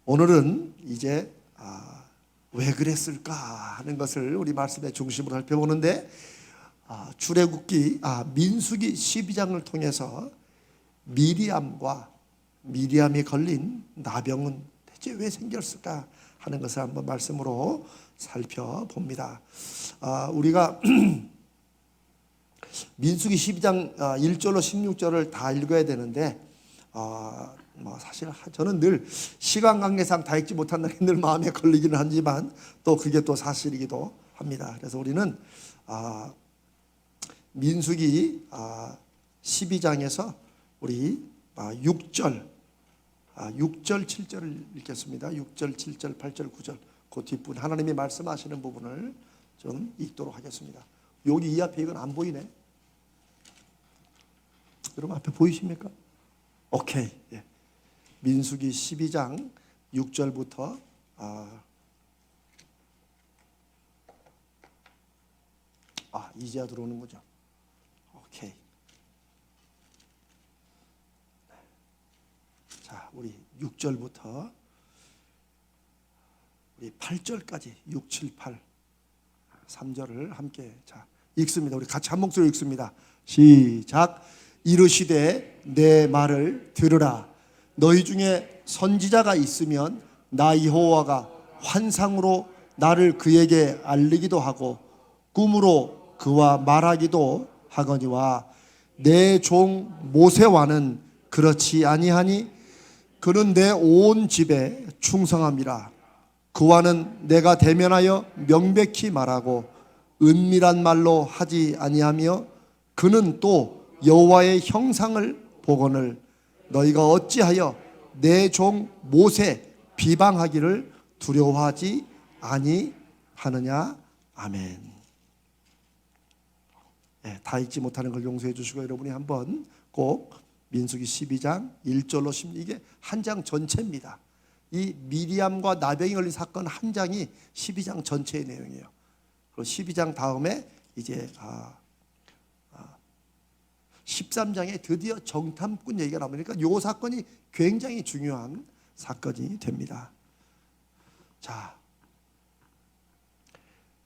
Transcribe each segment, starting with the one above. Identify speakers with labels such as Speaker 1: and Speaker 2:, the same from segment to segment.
Speaker 1: 오늘은 이제 왜 그랬을까 하는 것을 우리 말씀의 중심으로 살펴보는데, 출애굽기 민수기 12장을 통해서 미리암이 걸린 나병은 대체 왜 생겼을까 하는 것을 한번 말씀으로 살펴봅니다. 우리가 민수기 12장 1절로 16절을 다 읽어야 되는데, 사실 저는 늘 시간 관계상 다 읽지 못한다는 게 늘 마음에 걸리기는 하지만 또 그게 또 사실이기도 합니다. 그래서 우리는 민수기 12장에서 우리 6절, 7절을 읽겠습니다. 6절, 7절, 8절, 9절 그 뒷부분 하나님이 말씀하시는 부분을 좀 읽도록 하겠습니다. 여기 이 앞에 이건 안 보이네. 여러분 앞에 보이십니까? 오케이. 예. 민수기 12장 6절부터 이제야 들어오는 거죠. 오케이. 자, 우리 6절부터 우리 8절까지 6, 7, 8 3절을 함께 읽습니다. 우리 같이 한 목소리로 읽습니다. 시작. 이르시되 내 말을 들으라. 너희 중에 선지자가 있으면 나 여호와가 환상으로 나를 그에게 알리기도 하고 꿈으로 그와 말하기도 하거니와 내 종 모세와는 그렇지 아니하니 그는 내 온 집에 충성함이라. 그와는 내가 대면하여 명백히 말하고 은밀한 말로 하지 아니하며 그는 또 여호와의 형상을 보거늘 너희가 어찌하여 내 종 모세 비방하기를 두려워하지 아니하느냐. 아멘. 다 읽지 못하는 걸 용서해 주시고 여러분이 한번 꼭 민수기 12장 1절로 10, 이게 한 장 전체입니다. 이 미리암과 나병이 걸린 사건 한 장이 12장 전체의 내용이에요. 그리고 12장 다음에 이제 13장에 드디어 정탐꾼 얘기가 나오니까 이 사건이 굉장히 중요한 사건이 됩니다. 자,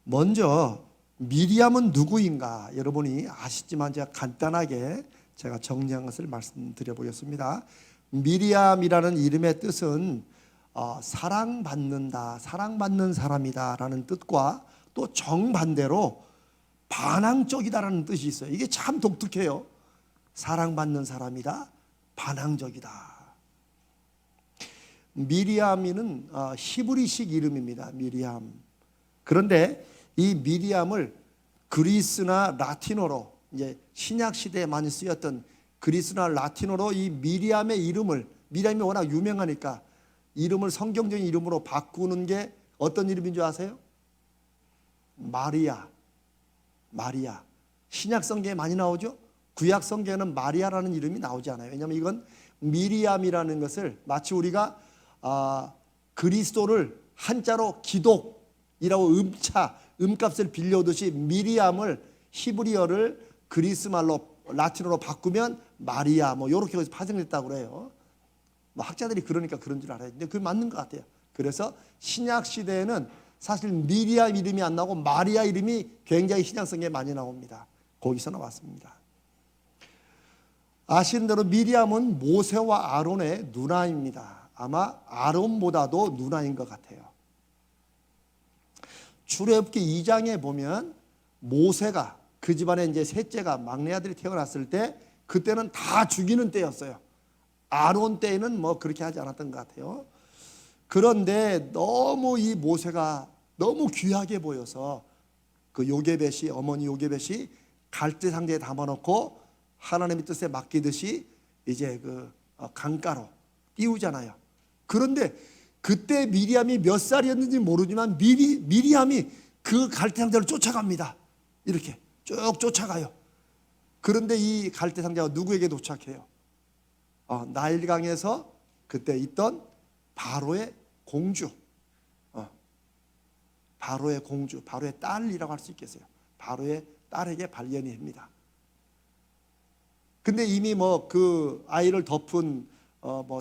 Speaker 1: 먼저 미리암은 누구인가 여러분이 아시지만 간단하게 제가 정리한 것을 말씀드려 보겠습니다. 미리암이라는 이름의 뜻은 사랑받는다, 사랑받는 사람이다 라는 뜻과 또 정반대로 반항적이다라는 뜻이 있어요. 이게 참 독특해요. 사랑받는 사람이다, 반항적이다. 미리암이는 히브리식 이름입니다. 미리암. 그런데 이 미리암을 그리스나 라틴어로, 이제 신약 시대에 많이 쓰였던 그리스나 라틴어로 이 미리암의 이름을, 미리암이 워낙 유명하니까 이름을 성경적인 이름으로 바꾸는 게 어떤 이름인 줄 아세요? 마리아. 신약 성경에 많이 나오죠? 구약 성경에는 마리아라는 이름이 나오지 않아요. 왜냐하면 이건 미리암이라는 것을 마치 우리가 그리스도를 한자로 기독이라고 음값을 빌려오듯이 미리암을 히브리어를 그리스말로 라틴어로 바꾸면 마리아 이렇게 파생됐다고 그래요. 학자들이 그러니까 그런 줄 알아요. 근데 그게 맞는 것 같아요. 그래서 신약 시대에는 사실 미리암 이름이 안 나오고 마리아 이름이 굉장히 신약 성경에 많이 나옵니다. 거기서 나왔습니다. 아시는 대로 미리암은 모세와 아론의 누나입니다. 아마 아론보다도 누나인 것 같아요. 출애굽기 2장에 보면 모세가 그 집안에 이제 셋째가 막내 아들이 태어났을 때 그때는 다 죽이는 때였어요. 아론 때에는 그렇게 하지 않았던 것 같아요. 그런데 너무 이 모세가 너무 귀하게 보여서 그 요게벳이, 어머니 요게벳이 갈대 상자에 담아놓고 하나님의 뜻에 맡기듯이 이제 그 강가로 띄우잖아요. 그런데 그때 미리암이 몇 살이었는지 모르지만 미리암이 그 갈대 상자를 쫓아갑니다. 이렇게 쭉 쫓아가요. 그런데 이 갈대 상자가 누구에게 도착해요? 나일강에서 그때 있던 바로의 공주, 바로의 딸이라고 할 수 있겠어요. 바로의 딸에게 발견이 됩니다. 근데 이미 그 아이를 덮은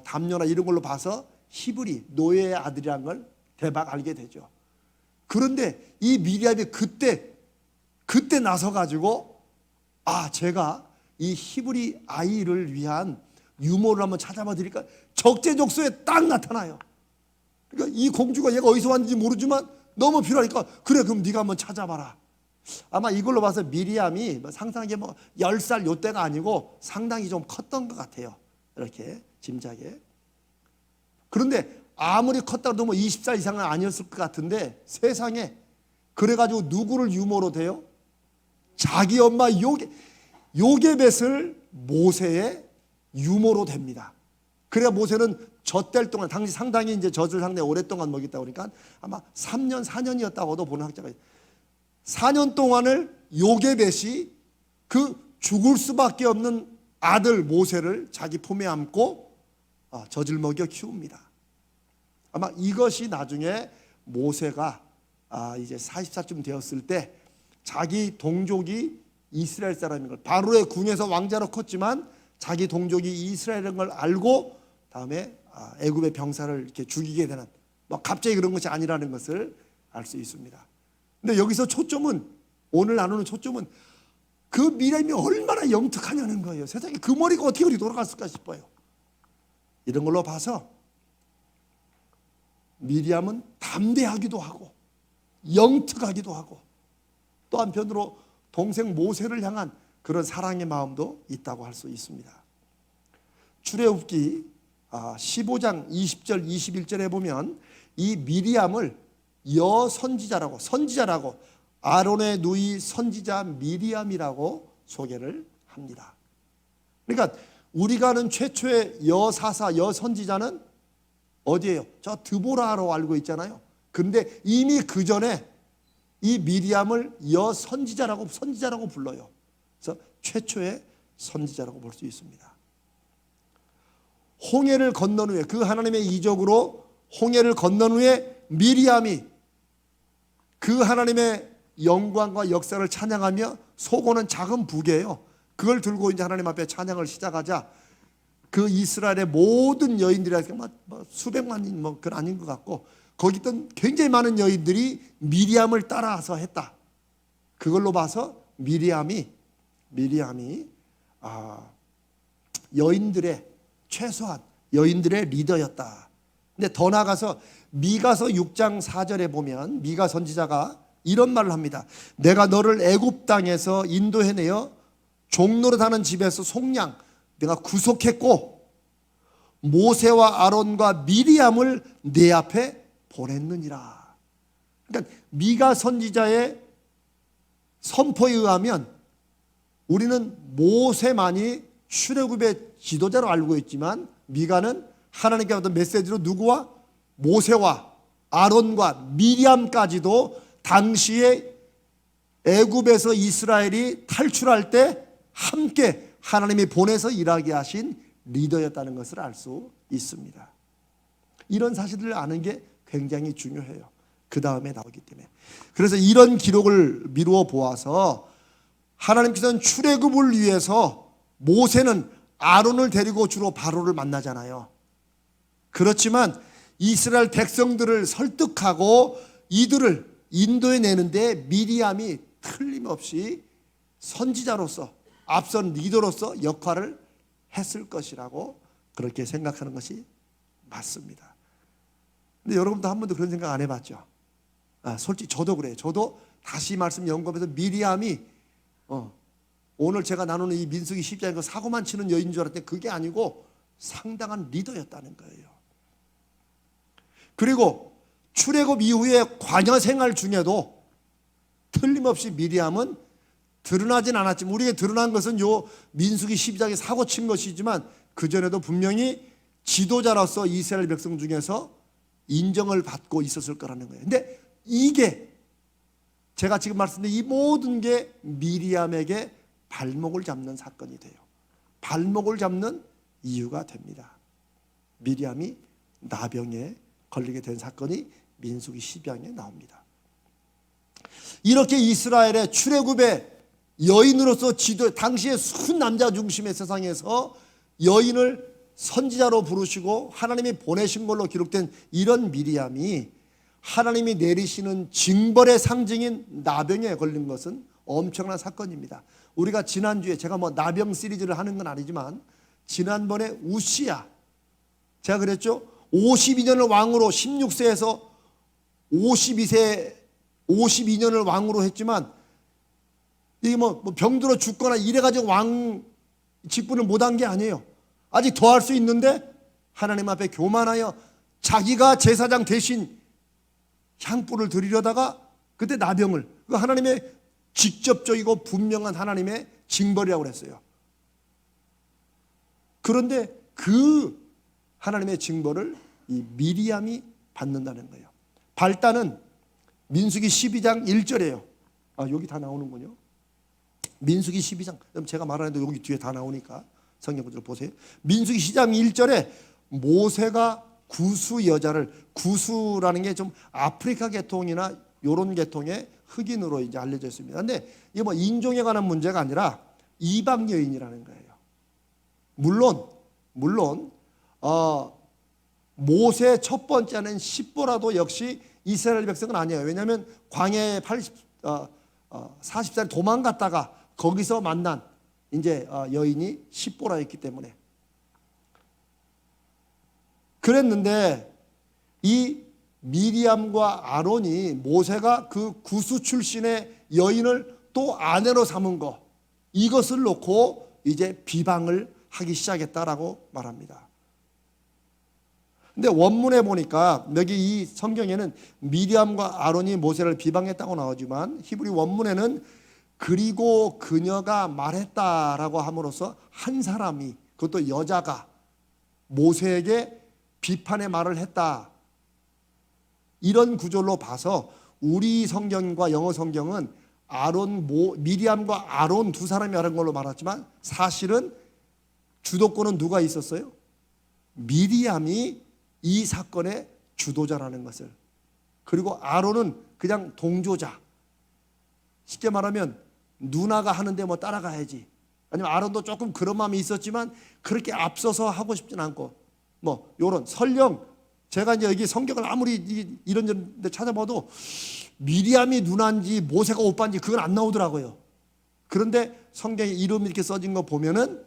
Speaker 1: 담요나 이런 걸로 봐서 히브리 노예의 아들이란 걸 대박 알게 되죠. 그런데 이 미리암이 그때 나서 가지고 제가 이 히브리 아이를 위한 유모를 한번 찾아봐 드릴까? 적재적소에 딱 나타나요. 그러니까 이 공주가 얘가 어디서 왔는지 모르지만 너무 필요하니까 그래 그럼 네가 한번 찾아봐라. 아마 이걸로 봐서 미리암이 상상하기에 10살 요때가 아니고 상당히 좀 컸던 것 같아요. 이렇게 짐작에. 그런데 아무리 컸다고 해도 20살 이상은 아니었을 것 같은데 세상에 그래가지고 누구를 유모로 돼요? 자기 엄마 요게벳을 모세의 유모로 됩니다. 그래야 모세는 젖될 동안 당시 상당히 이제 젖을 상당히 오랫동안 먹였다 보니까 아마 3년 4년이었다고도 보는 학자가 있어요. 4년 동안을 요게벳이 그 죽을 수밖에 없는 아들 모세를 자기 품에 안고 젖을 먹여 키웁니다. 아마 이것이 나중에 모세가 이제 40살쯤 되었을 때 자기 동족이 이스라엘 사람인 걸, 바로의 궁에서 왕자로 컸지만 자기 동족이 이스라엘인 걸 알고 다음에 애굽의 병사를 이렇게 죽이게 되는, 갑자기 그런 것이 아니라는 것을 알 수 있습니다. 근데 여기서 초점은, 오늘 나누는 초점은 그 미리암이 얼마나 영특하냐는 거예요. 세상에 그 머리가 어떻게 그리 돌아갔을까 싶어요. 이런 걸로 봐서 미리암은 담대하기도 하고 영특하기도 하고 또 한편으로 동생 모세를 향한 그런 사랑의 마음도 있다고 할 수 있습니다. 출애굽기 15장 20절 21절에 보면 이 미리암을 선지자라고 아론의 누이 선지자 미리암이라고 소개를 합니다. 그러니까 우리가 아는 최초의 여사사 여선지자는 어디예요? 저 드보라로 알고 있잖아요. 그런데 이미 그 전에 이 미리암을 여선지자라고 불러요. 그래서 최초의 선지자라고 볼 수 있습니다. 홍해를 건넌 후에, 그 하나님의 이적으로 홍해를 건넌 후에 미리암이 그 하나님의 영광과 역사를 찬양하며 속오는 작은 부개예요. 그걸 들고 이제 하나님 앞에 찬양을 시작하자 그 이스라엘의 모든 여인들이 수백만인 그건 아닌 것 같고 거기 있던 굉장히 많은 여인들이 미리암을 따라서 했다. 그걸로 봐서 미리암이 여인들의 최소한 여인들의 리더였다. 근데 더 나아가서 미가서 6장 4절에 보면 미가 선지자가 이런 말을 합니다. 내가 너를 애굽 땅에서 인도해내어 종노릇하는 집에서 속량 내가 구속했고 모세와 아론과 미리암을 내 앞에 보냈느니라. 그러니까 미가 선지자의 선포에 의하면 우리는 모세만이 출애굽의 지도자로 알고 있지만 미가는 하나님께 받은 메시지로 누구와? 모세와 아론과 미리암까지도 당시에 애굽에서 이스라엘이 탈출할 때 함께 하나님이 보내서 일하게 하신 리더였다는 것을 알 수 있습니다. 이런 사실들을 아는 게 굉장히 중요해요. 그 다음에 나오기 때문에. 그래서 이런 기록을 미루어 보아서 하나님께서는 출애굽을 위해서 모세는 아론을 데리고 주로 바로를 만나잖아요. 그렇지만 이스라엘 백성들을 설득하고 이들을 인도해 내는데 미리암이 틀림없이 선지자로서 앞선 리더로서 역할을 했을 것이라고 그렇게 생각하는 것이 맞습니다. 근데 여러분도 한 번도 그런 생각 안 해봤죠? 솔직히 저도 그래요. 저도 다시 말씀 연구하면서 미리암이 오늘 제가 나누는 이 민수기 10장에 그 사고만 치는 여인인 줄 알았는데 그게 아니고 상당한 리더였다는 거예요. 그리고 출애굽 이후의 광야 생활 중에도 틀림없이 미리암은 드러나진 않았지만 우리에게 드러난 것은 요 민수기 12장에 사고 친 것이지만 그전에도 분명히 지도자로서 이스라엘 백성 중에서 인정을 받고 있었을 거라는 거예요. 근데 이게 제가 지금 말씀드린 이 모든 게 미리암에게 발목을 잡는 사건이 돼요. 발목을 잡는 이유가 됩니다. 미리암이 나병에 걸리게 된 사건이 민수기 12장에 나옵니다. 이렇게 이스라엘의 출애굽의 여인으로서 당시의 순 남자 중심의 세상에서 여인을 선지자로 부르시고 하나님이 보내신 걸로 기록된 이런 미리암이 하나님이 내리시는 징벌의 상징인 나병에 걸린 것은 엄청난 사건입니다. 우리가 지난주에 제가 뭐 나병 시리즈를 하는 건 아니지만 지난번에 우시야 제가 그랬죠. 52년을 왕으로 16세에서 52년을 왕으로 했지만 이게 뭐 병들어 죽거나 이래가지고 왕 직분을 못한 게 아니에요. 아직 더 할 수 있는데 하나님 앞에 교만하여 자기가 제사장 대신 향불을 드리려다가 그때 나병을, 그 하나님의 직접적이고 분명한 하나님의 징벌이라고 그랬어요. 그런데 그 하나님의 징벌을 이 미리암이 받는다는 거예요. 발단은 민수기 12장 1절이에요. 여기 다 나오는군요. 민수기 12장, 제가 말하는데 여기 뒤에 다 나오니까 성경 구절을 보세요. 민수기 12장 1절에 모세가 구수 여자를, 구수라는 게 좀 아프리카 계통이나 요런 계통의 흑인으로 이제 알려져 있습니다. 근데 이게 뭐 인종에 관한 문제가 아니라 이방 여인이라는 거예요. 물론 모세 첫 번째는 십보라도 역시 이스라엘 백성은 아니에요. 왜냐하면 광야에 40살 도망갔다가 거기서 만난 이제 여인이 십보라였기 때문에 그랬는데, 이 미리암과 아론이 모세가 그 구수 출신의 여인을 또 아내로 삼은 거, 이것을 놓고 이제 비방을 하기 시작했다라고 말합니다. 근데 원문에 보니까 여기 이 성경에는 미리암과 아론이 모세를 비방했다고 나오지만 히브리 원문에는 그리고 그녀가 말했다라고 함으로써 한 사람이, 그것도 여자가 모세에게 비판의 말을 했다, 이런 구절로 봐서 우리 성경과 영어 성경은 미리암과 아론 두 사람이 말한 걸로 말했지만 사실은 주도권은 누가 있었어요? 미리암이 이 사건의 주도자라는 것을, 그리고 아론은 그냥 동조자, 쉽게 말하면 누나가 하는데 뭐 따라가야지, 아니면 아론도 조금 그런 마음이 있었지만 그렇게 앞서서 하고 싶진 않고, 뭐 요런 설령 제가 이제 여기 성경을 아무리 이런데 찾아봐도 미리암이 누나인지 모세가 오빠인지 그건 안 나오더라고요. 그런데 성경에 이름이 이렇게 써진 거 보면은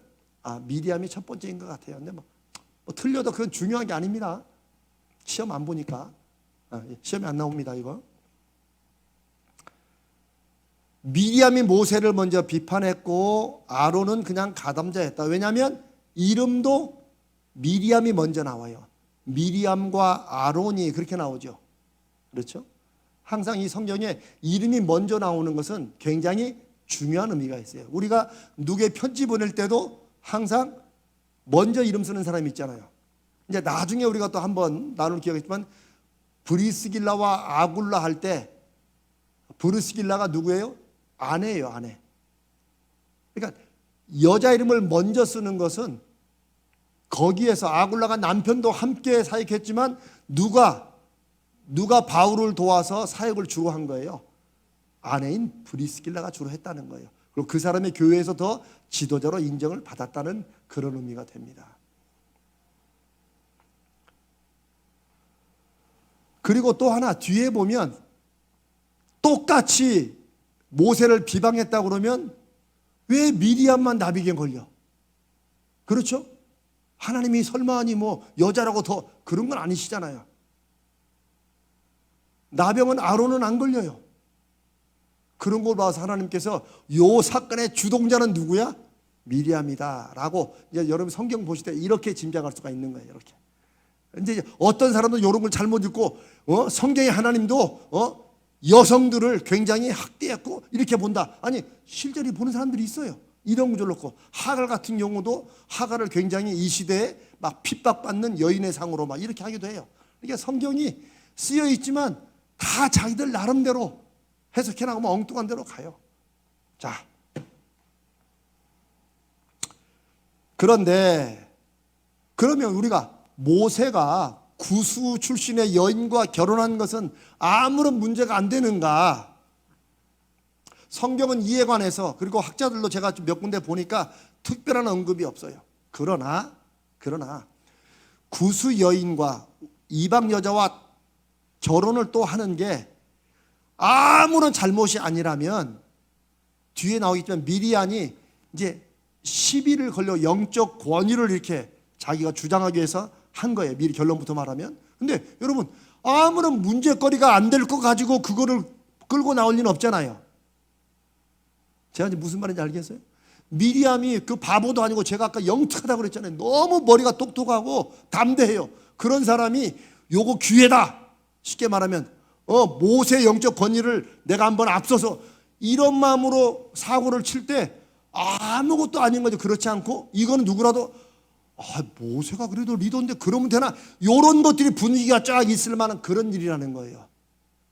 Speaker 1: 미리암이 첫 번째인 것 같아요. 근데 뭐 틀려도 그건 중요한 게 아닙니다. 시험 안 보니까 시험이 안 나옵니다. 이거 미리암이 모세를 먼저 비판했고 아론은 그냥 가담자였다. 왜냐하면 이름도 미리암이 먼저 나와요. 미리암과 아론이 그렇게 나오죠. 그렇죠? 항상 이 성경에 이름이 먼저 나오는 것은 굉장히 중요한 의미가 있어요. 우리가 누구의 편지 보낼 때도 항상 먼저 이름 쓰는 사람이 있잖아요. 이제 나중에 우리가 또 한번 나눌 기회가 있지만 브리스길라와 아굴라 할 때 브리스길라가 누구예요? 아내예요, 아내. 그러니까 여자 이름을 먼저 쓰는 것은 거기에서 아굴라가 남편도 함께 사역했지만 누가 바울을 도와서 사역을 주로 한 거예요? 아내인 브리스길라가 주로 했다는 거예요. 그리고 그 사람의 교회에서 더 지도자로 인정을 받았다는 그런 의미가 됩니다. 그리고 또 하나 뒤에 보면 똑같이 모세를 비방했다고 그러면 왜 미리암만 나비에 걸려? 그렇죠? 하나님이 설마하니 뭐 여자라고 더 그런 건 아니시잖아요. 나병은 아론은 안 걸려요. 그런 걸 봐서 하나님께서 요 사건의 주동자는 누구야? 미리암이다 라고 이제 여러분 성경 보실 때 이렇게 짐작할 수가 있는 거예요. 이렇게. 근데 어떤 사람도 이런 걸 잘못 읽고 성경의 하나님도 여성들을 굉장히 학대했고 이렇게 본다. 아니 실제로 보는 사람들이 있어요. 이런 구절 놓고 하갈 같은 경우도 하갈을 굉장히 이 시대에 막 핍박받는 여인의 상으로 막 이렇게 하기도 해요. 그러니까 성경이 쓰여 있지만 다 자기들 나름대로 해석해 나가면 엉뚱한 대로 가요. 자, 그런데 그러면 우리가 모세가 구수 출신의 여인과 결혼한 것은 아무런 문제가 안 되는가? 성경은 이에 관해서, 그리고 학자들도 제가 몇 군데 보니까 특별한 언급이 없어요. 그러나 그러나 구수 여인과 이방 여자와 결혼을 또 하는 게 아무런 잘못이 아니라면 뒤에 나오겠지만 미리암이 이제 시비를 걸려 영적 권위를 이렇게 자기가 주장하기 위해서 한 거예요. 미리 결론부터 말하면. 근데 여러분 아무런 문제거리가 안 될 거 가지고 그거를 끌고 나올 리는 없잖아요. 제가 이제 무슨 말인지 알겠어요? 미리암이 그 바보도 아니고 제가 아까 영특하다고 그랬잖아요. 너무 머리가 똑똑하고 담대해요. 그런 사람이 요거 기회다. 쉽게 말하면 모세의 영적 권위를 내가 한번 앞서서 이런 마음으로 사고를 칠 때 아무것도 아닌 거죠. 그렇지 않고 이거는 누구라도 모세가 그래도 리더인데 그러면 되나? 이런 것들이 분위기가 쫙 있을 만한 그런 일이라는 거예요.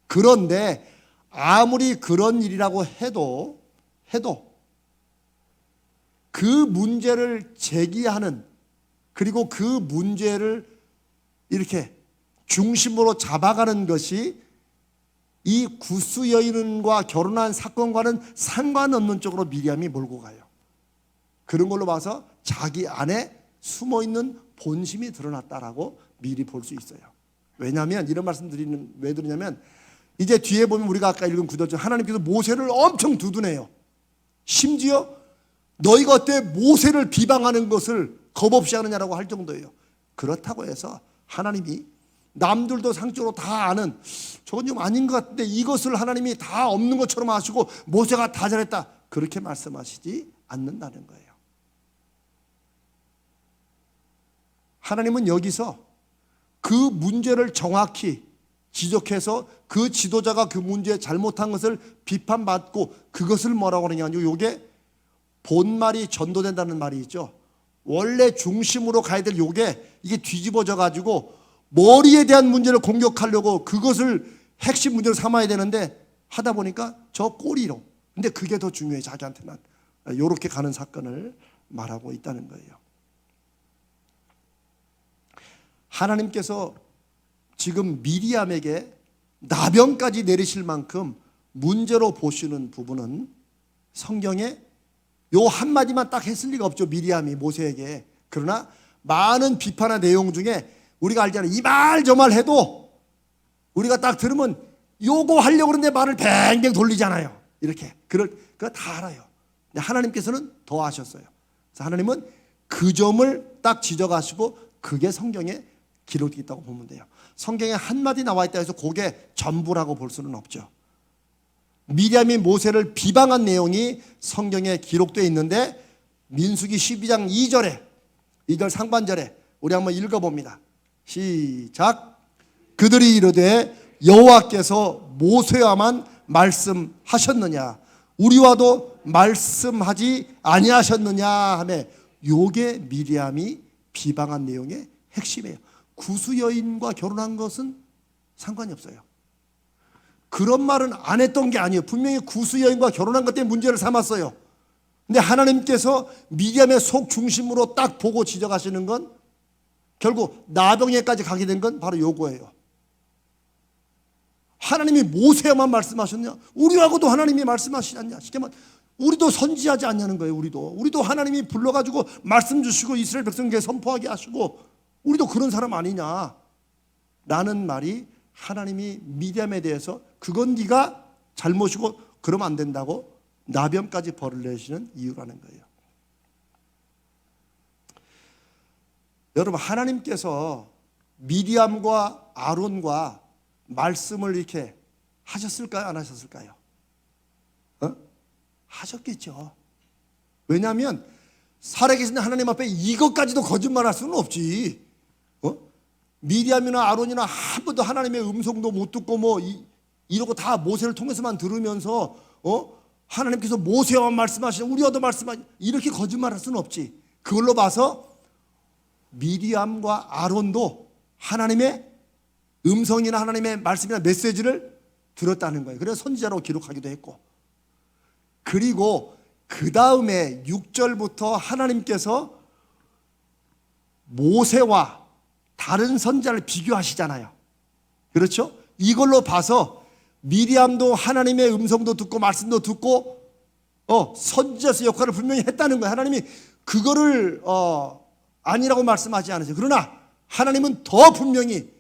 Speaker 1: 그런데 아무리 그런 일이라고 해도 그 문제를 제기하는, 그리고 그 문제를 이렇게 중심으로 잡아가는 것이 이 구스 여인과 결혼한 사건과는 상관없는 쪽으로 미리암이 몰고 가요. 그런 걸로 봐서 자기 안에 숨어있는 본심이 드러났다라고 미리 볼 수 있어요. 왜냐하면 이런 말씀 왜 드리냐면 이제 뒤에 보면 우리가 아까 읽은 구절중 하나님께서 모세를 엄청 두둔해요. 심지어 너희가 어때 모세를 비방하는 것을 겁없이 하느냐라고 할 정도예요. 그렇다고 해서 하나님이 남들도 상적으로 다 아는 저건 좀 아닌 것 같은데 이것을 하나님이 다 없는 것처럼 하시고 모세가 다 잘했다 그렇게 말씀하시지 않는다는 거예요. 하나님은 여기서 그 문제를 정확히 지적해서 그 지도자가 그 문제에 잘못한 것을 비판받고 그것을 뭐라고 하느냐, 요게 본말이 전도된다는 말이 있죠. 원래 중심으로 가야 될 요게 이게 뒤집어져 가지고 머리에 대한 문제를 공격하려고 그것을 핵심 문제로 삼아야 되는데 하다 보니까 저 꼬리로. 근데 그게 더 중요해 자기한테는. 요렇게 가는 사건을 말하고 있다는 거예요. 하나님께서 지금 미리암에게 나병까지 내리실 만큼 문제로 보시는 부분은 성경에 요 한마디만 딱 했을 리가 없죠. 미리암이 모세에게. 그러나 많은 비판의 내용 중에 우리가 알잖아요. 이 말 저 말 해도 우리가 딱 들으면 요거 하려고 그러는데 말을 뱅뱅 돌리잖아요. 이렇게. 그거 다 알아요. 근데 하나님께서는 더 아셨어요. 그래서 하나님은 그 점을 딱 지적하시고 그게 성경에 기록되어 있다고 보면 돼요. 성경에 한마디 나와 있다 해서 그게 전부라고 볼 수는 없죠. 미리암이 모세를 비방한 내용이 성경에 기록되어 있는데 민수기 12장 2절 상반절에 우리 한번 읽어봅니다. 시작. 그들이 이르되 여호와께서 모세와만 말씀하셨느냐 우리와도 말씀하지 아니하셨느냐 하며 요게 미리암이 비방한 내용의 핵심이에요. 구수 여인과 결혼한 것은 상관이 없어요. 그런 말은 안 했던 게 아니에요. 분명히 구수 여인과 결혼한 것 때문에 문제를 삼았어요. 근데 하나님께서 미리암의 속 중심으로 딱 보고 지적하시는 건 결국 나병에까지 가게 된 건 바로 요거예요. 하나님이 모세에만 말씀하셨냐? 우리하고도 하나님이 말씀하시지 않냐? 쉽게 말하면 우리도 선지하지 않냐는 거예요. 우리도 하나님이 불러가지고 말씀 주시고 이스라엘 백성에게 선포하게 하시고 우리도 그런 사람 아니냐? 라는 말이 하나님이 미디암에 대해서 그건 네가 잘못이고 그러면 안 된다고 나병까지 벌을 내시는 이유라는 거예요. 여러분 하나님께서 미디암과 아론과 말씀을 이렇게 하셨을까요? 안 하셨을까요? 하셨겠죠. 왜냐하면 살아계신 하나님 앞에 이것까지도 거짓말할 수는 없지. 미디암이나 아론이나 한 번도 하나님의 음성도 못 듣고 이러고 다 모세를 통해서만 들으면서 하나님께서 모세와만 말씀하시는 우리와도 말씀하시는 이렇게 거짓말할 수는 없지. 그걸로 봐서 미디암과 아론도 하나님의 음성이나 하나님의 말씀이나 메시지를 들었다는 거예요. 그래서 선지자로 기록하기도 했고, 그리고 그 다음에 6절부터 하나님께서 모세와 다른 선지자를 비교하시잖아요. 그렇죠? 이걸로 봐서 미리암도 하나님의 음성도 듣고 말씀도 듣고 선지자의 역할을 분명히 했다는 거예요. 하나님이 그거를 아니라고 말씀하지 않으세요. 그러나 하나님은 더 분명히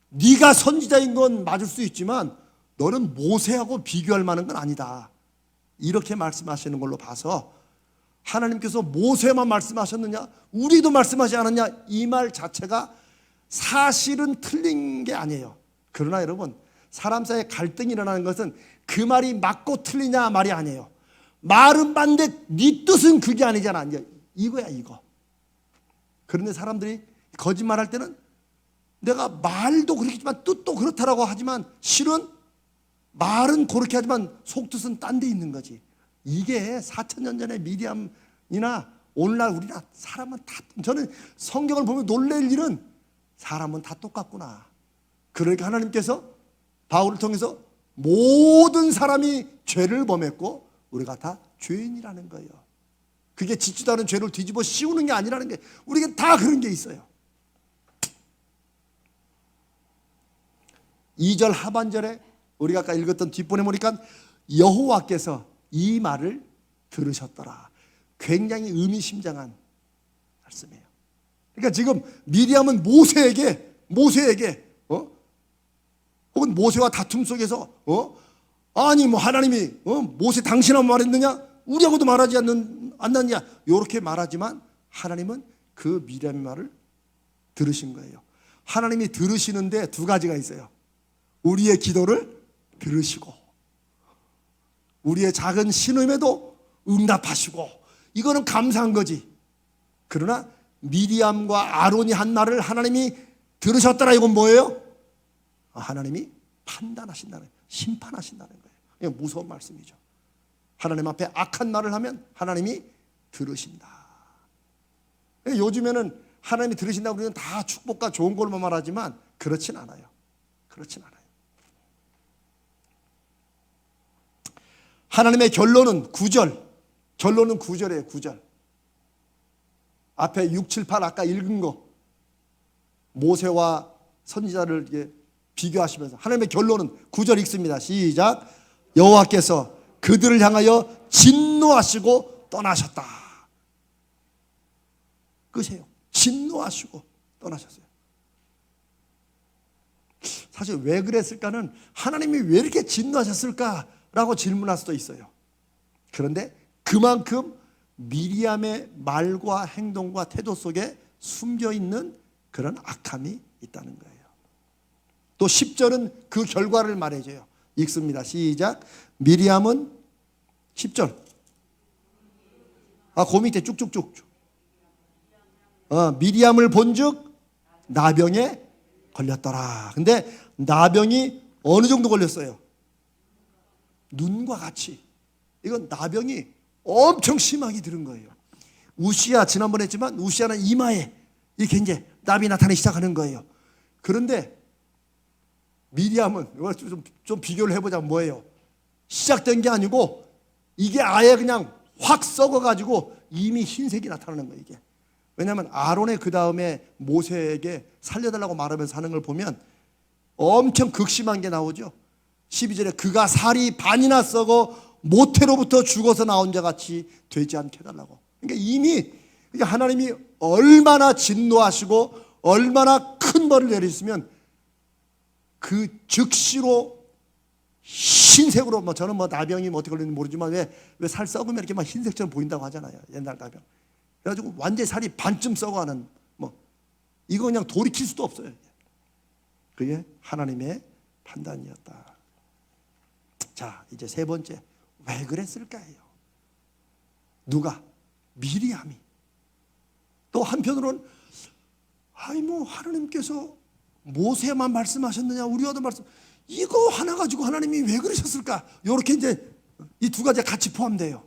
Speaker 1: 네가 선지자인 건 맞을 수 있지만 너는 모세하고 비교할 만한 건 아니다, 이렇게 말씀하시는 걸로 봐서 하나님께서 모세만 말씀하셨느냐 우리도 말씀하지 않았냐 이 말 자체가 사실은 틀린 게 아니에요. 그러나 여러분, 사람 사이에 갈등이 일어나는 것은 그 말이 맞고 틀리냐 말이 아니에요. 말은 맞는데 네 뜻은 그게 아니잖아, 이거야 이거. 그런데 사람들이 거짓말할 때는 내가 말도 그렇겠지만 뜻도 그렇다라고 하지만 실은 말은 그렇게 하지만 속뜻은 딴 데 있는 거지. 이게 4,000년 전의 미디암이나 오늘날 우리나 사람은 다, 저는 성경을 보면 놀랄 일은 사람은 다 똑같구나. 그러니까 하나님께서 바울을 통해서 모든 사람이 죄를 범했고 우리가 다 죄인이라는 거예요. 그게 짓지도 않은 죄를 뒤집어 씌우는 게 아니라는 게, 우리에게 다 그런 게 있어요. 2절 하반절에 우리가 아까 읽었던 뒷번에 보니까 여호와께서 이 말을 들으셨더라. 굉장히 의미심장한 말씀이에요. 그러니까 지금 미리암은 모세에게 혹은 모세와 다툼 속에서 아니 뭐 하나님이 모세 당신하고 말했느냐 우리하고도 말하지 않느냐 이렇게 말하지만 하나님은 그 미리암의 말을 들으신 거예요. 하나님이 들으시는데 두 가지가 있어요. 우리의 기도를 들으시고 우리의 작은 신음에도 응답하시고, 이거는 감사한 거지. 그러나 미리암과 아론이 한 말을 하나님이 들으셨더라, 이건 뭐예요? 하나님이 판단하신다는 거예요. 심판하신다는 거예요. 이게 무서운 말씀이죠. 하나님 앞에 악한 말을 하면 하나님이 들으신다. 요즘에는 하나님이 들으신다고 우리는 다 축복과 좋은 걸만 말하지만 그렇진 않아요. 그렇진 않아요. 하나님의 결론은 9절. 결론은 9절이에요. 9절. 앞에 6, 7, 8 아까 읽은 거 모세와 선지자를 이렇게 비교하시면서 하나님의 결론은 9절 읽습니다. 시작. 여호와께서 그들을 향하여 진노하시고 떠나셨다. 끝이에요. 진노하시고 떠나셨어요. 사실 왜 그랬을까는, 하나님이 왜 이렇게 진노하셨을까라고 질문할 수도 있어요. 그런데 그만큼 미리암의 말과 행동과 태도 속에 숨겨있는 그런 악함이 있다는 거예요. 또 10절은 그 결과를 말해줘요. 읽습니다. 시작. 미리암은 10절. 그 밑에 쭉쭉쭉. 미리암을 본즉 나병에 걸렸더라. 근데 나병이 어느 정도 걸렸어요? 눈과 같이. 이건 나병이 엄청 심하게 들은 거예요. 우시야 지난번에 했지만 우시야는 이마에 이렇게 이제 납이 나타나기 시작하는 거예요. 그런데 미리암은 좀 비교를 해보자면 뭐예요? 시작된 게 아니고 이게 아예 그냥 확 썩어가지고 이미 흰색이 나타나는 거예요. 이게. 왜냐하면 아론의 그 다음에 모세에게 살려달라고 말하면서 하는 걸 보면 엄청 극심한 게 나오죠. 12절에 그가 살이 반이나 썩어 모태로부터 죽어서 나온 자 같이 되지 않게 해달라고. 그러니까 이미 하나님이 얼마나 진노하시고 얼마나 큰 벌을 내리시면 그 즉시로 흰색으로, 저는 나병이 어떻게 걸리는지 모르지만 왜 살 썩으면 이렇게 막 흰색처럼 보인다고 하잖아요. 옛날 나병. 그래가지고 완전히 살이 반쯤 썩어가는, 이거 그냥 돌이킬 수도 없어요. 그게 하나님의 판단이었다. 자, 이제 세 번째. 왜 그랬을까요? 누가? 미리암이. 또 한편으로는 하나님께서 모세만 말씀하셨느냐 우리와도 이거 하나 가지고 하나님이 왜 그러셨을까? 이렇게 이제 이 두 가지가 같이 포함돼요.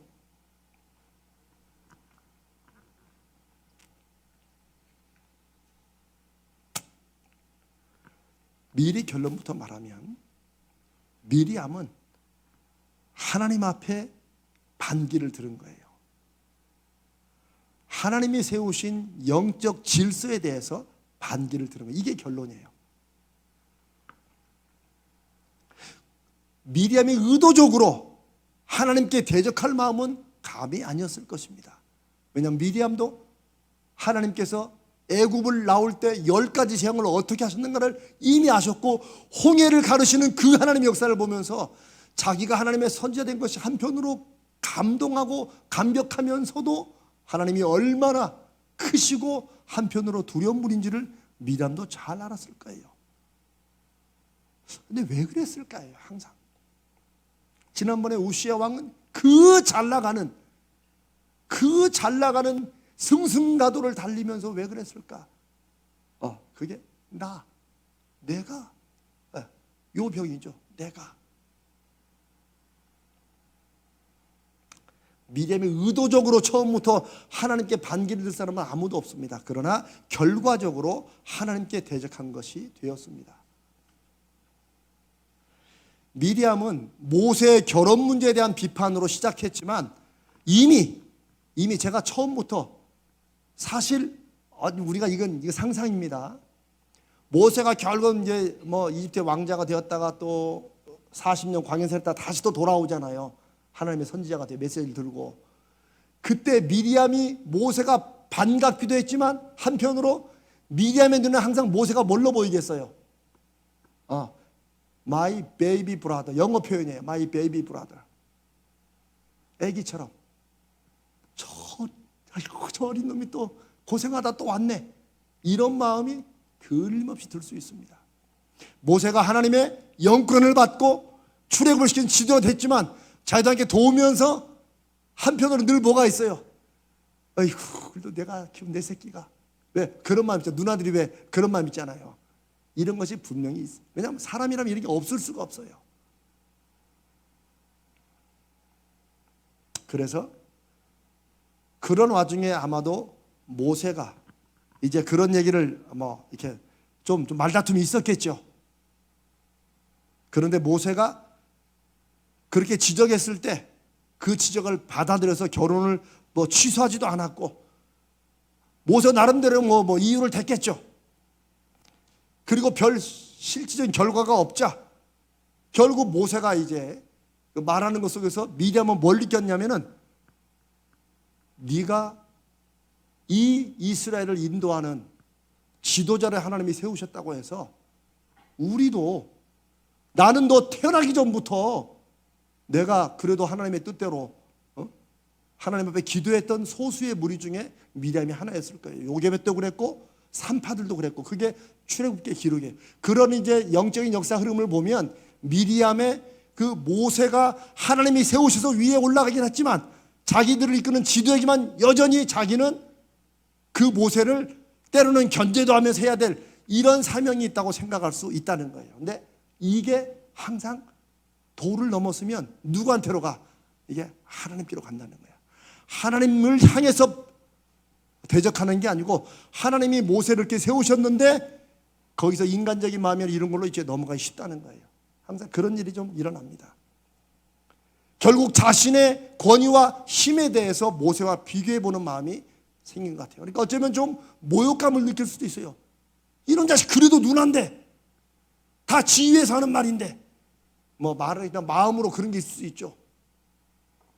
Speaker 1: 미리 결론부터 말하면 미리암은 하나님 앞에 반기를 들은 거예요. 하나님이 세우신 영적 질서에 대해서 반기를 들은 거예요. 이게 결론이에요. 미리암이 의도적으로 하나님께 대적할 마음은 감히 아니었을 것입니다. 왜냐하면 미리암도 하나님께서 애굽을 나올 때 10가지 재앙을 어떻게 하셨는가를 이미 아셨고, 홍해를 가르시는 그 하나님의 역사를 보면서 자기가 하나님의 선지자 된 것이 한편으로 감동하고 감격하면서도 하나님이 얼마나 크시고 한편으로 두려운 분인지를 미리암도 잘 알았을 거예요. 근데 왜 그랬을까요? 항상 지난번에 우시야 왕은 그 잘 나가는 승승가도를 달리면서 왜 그랬을까? 그게 내가 요 병이죠. 내가 미리암이 의도적으로 처음부터 하나님께 반기를 들 사람은 아무도 없습니다. 그러나 결과적으로 하나님께 대적한 것이 되었습니다. 미리암은 모세의 결혼 문제에 대한 비판으로 시작했지만 이미 제가 처음부터 사실 우리가 이건 상상입니다. 모세가 결국 이제 이집트의 왕자가 되었다가 또 40년 광야에서 했다 다시 또 돌아오잖아요. 하나님의 선지자가 되어 메시지를 들고, 그때 미리암이 모세가 반갑기도 했지만 한편으로 미리암의 눈에 항상 모세가 뭘로 보이겠어요? My baby brother. 영어 표현이에요. My baby brother. 애기처럼. 저 어린 놈이 또 고생하다 또 왔네. 이런 마음이 끊임없이 들 수 있습니다. 모세가 하나님의 영권을 받고 출애굽을 시킨 지도가 됐지만 자기도 함께 도우면서 한편으로 늘 뭐가 있어요? 아이고, 그래도 내가 키운 내 새끼가 왜 그런 마음 있죠? 누나들이 왜 그런 마음 있잖아요. 이런 것이 분명히 있어요. 왜냐하면 사람이라면 이런 게 없을 수가 없어요. 그래서 그런 와중에 아마도 모세가 이제 그런 얘기를 이렇게 좀 말다툼이 있었겠죠. 그런데 모세가 그렇게 지적했을 때 그 지적을 받아들여서 결혼을 취소하지도 않았고, 모세 나름대로 이유를 댔겠죠. 그리고 별 실질적인 결과가 없자 결국 모세가 이제 말하는 것 속에서 미리암은 뭘 느꼈냐면은, 네가 이 이스라엘을 인도하는 지도자를 하나님이 세우셨다고 해서 우리도, 나는 너 태어나기 전부터 내가 그래도 하나님의 뜻대로 하나님 앞에 기도했던 소수의 무리 중에 미리암이 하나였을 거예요. 요게벳도 그랬고 산파들도 그랬고, 그게 출애굽기의 기록이에요. 그런 이제 영적인 역사 흐름을 보면 미리암의 그 모세가 하나님이 세우셔서 위에 올라가긴 했지만 자기들을 이끄는 지도에게만 여전히 자기는 그 모세를 때로는 견제도 하면서 해야 될 이런 사명이 있다고 생각할 수 있다는 거예요. 근데 이게 항상 도를 넘었으면 누구한테로 가? 이게 하나님께로 간다는 거예요. 하나님을 향해서 대적하는 게 아니고, 하나님이 모세를 이렇게 세우셨는데 거기서 인간적인 마음이나 이런 걸로 이제 넘어가기 쉽다는 거예요. 항상 그런 일이 좀 일어납니다. 결국 자신의 권위와 힘에 대해서 모세와 비교해보는 마음이 생긴 것 같아요. 그러니까 어쩌면 좀 모욕감을 느낄 수도 있어요. 이런 자식 그래도 누나인데, 다 지위에서 하는 말인데, 말을 그냥 마음으로 그런 게 있을 수 있죠.